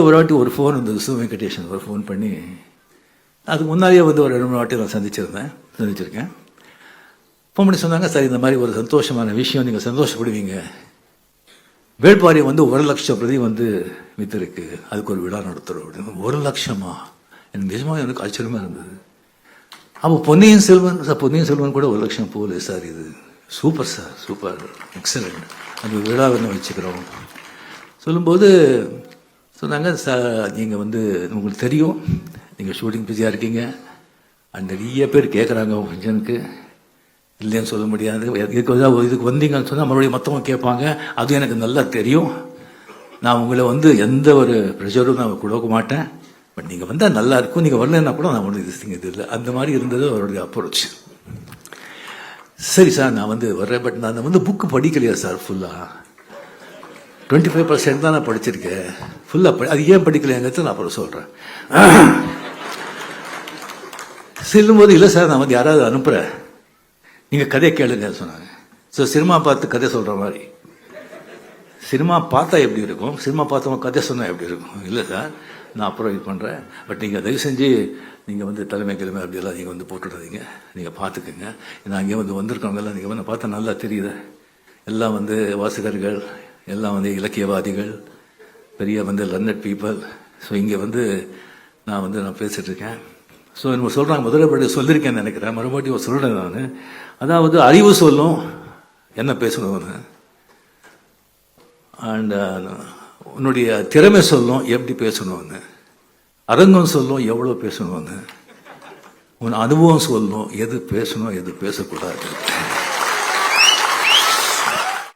ஒரு வாட்டி ஒரு ஃபோன் வந்தது, சு வெங்கடேஷன் ஒரு ஃபோன் பண்ணி, அதுக்கு முன்னாடியே வந்து ஒரு 2 வாட்டி நான் சந்திச்சிருக்கேன். ஃபோன் பண்ணி சொன்னாங்க, சார் இந்த மாதிரி ஒரு சந்தோஷமான விஷயம், நீங்கள் சந்தோஷப்படுவீங்க, வேள்பாரி வந்து 1,00,000 பிரதி வந்து வித்திருக்கு, அதுக்கு ஒரு விழா நடத்துகிறோம் அப்படின்னு. 1,00,000? எனக்கு நிஜமாக எனக்கு ஆச்சரியமாக இருந்தது. அப்போ பொன்னியின் செல்வன் கூட 1,00,000 போகல சார். இது சூப்பர் சார், சூப்பர், எக்ஸலண்ட், அந்த விழாவை வச்சுக்கிறோம் சொல்லும்போது சொன்னாங்க, சார் நீங்கள் வந்து உங்களுக்கு தெரியும், நீங்கள் ஷூட்டிங் பிஸியாக இருக்கீங்க, நிறைய பேர் கேட்குறாங்க உங்கள் ஃபங்க்ஷனுக்கு, இல்லைன்னு சொல்ல முடியாது, இதுக்கு வந்தீங்கன்னு சொன்னால் மறுபடியும் மற்றவங்க கேட்பாங்க, அதுவும் எனக்கு நல்லா தெரியும். நான் உங்களை வந்து எந்த ஒரு ப்ரெஷரும் நான் கொடுக்க மாட்டேன், பட் நீங்கள் வந்தால் நல்லா இருக்கும், நீங்கள் வரலன்னா கூட நான் ஒன்று இது இல்லை. அந்த மாதிரி இருந்தது அவருடைய அப்ரோச். சரி சார் நான் வந்து வர்றேன், பட் நான் வந்து புக்கு படிக்கலையா சார் ஃபுல்லாக? 25% தான் நான் படிச்சிருக்கேன், ஃபுல்லாக அது ஏன் படிக்கலைங்கிறது நான் அப்புறம் சொல்கிறேன். செல்லும்போது இல்லை சார் நான் வந்து யாராவது அனுப்புகிறேன், நீங்கள் கதையை கேளுங்க சொன்னாங்க. ஸோ சினிமா பார்த்து கதை சொல்கிற மாதிரி, சினிமா பார்த்தா எப்படி இருக்கும், சினிமா பார்த்தவங்க கதை சொன்னால் எப்படி இருக்கும்? இல்லை சார் நான் அப்புறம் இது பண்ணுறேன், பட் நீங்கள் தயவு செஞ்சு நீங்கள் வந்து கிழமை அப்படியெல்லாம் நீங்கள் வந்து போட்டுடாதீங்க, நீங்கள் பார்த்துக்குங்க. நான் இங்கே வந்து வந்திருக்கவங்கெல்லாம் நீங்கள் வந்து பார்த்தா நல்லா தெரியுது, எல்லாம் வந்து வாசகர்கள், எல்லாம் வந்து இலக்கியவாதிகள், பெரிய வந்து லர்னட் பீப்புள். ஸோ இங்கே வந்து நான் பேசிகிட்டு இருக்கேன். ஸோ நம்ம சொல்கிறாங்க, முதல்ல சொல்லியிருக்கேன்னு நினைக்கிறேன், மறுபடியும் சொல்கிறேன் நான். அதாவது அறிவு சொல்லும் என்ன பேசணும்னு, அண்ட் உன்னுடைய திறமை சொல்லும் எப்படி பேசணும்னு, அரங்கம் சொல்லும் எவ்வளோ பேசணும்னு, உன் அனுபவம் சொல்லும் எது பேசணும் எது பேசக்கூடாது.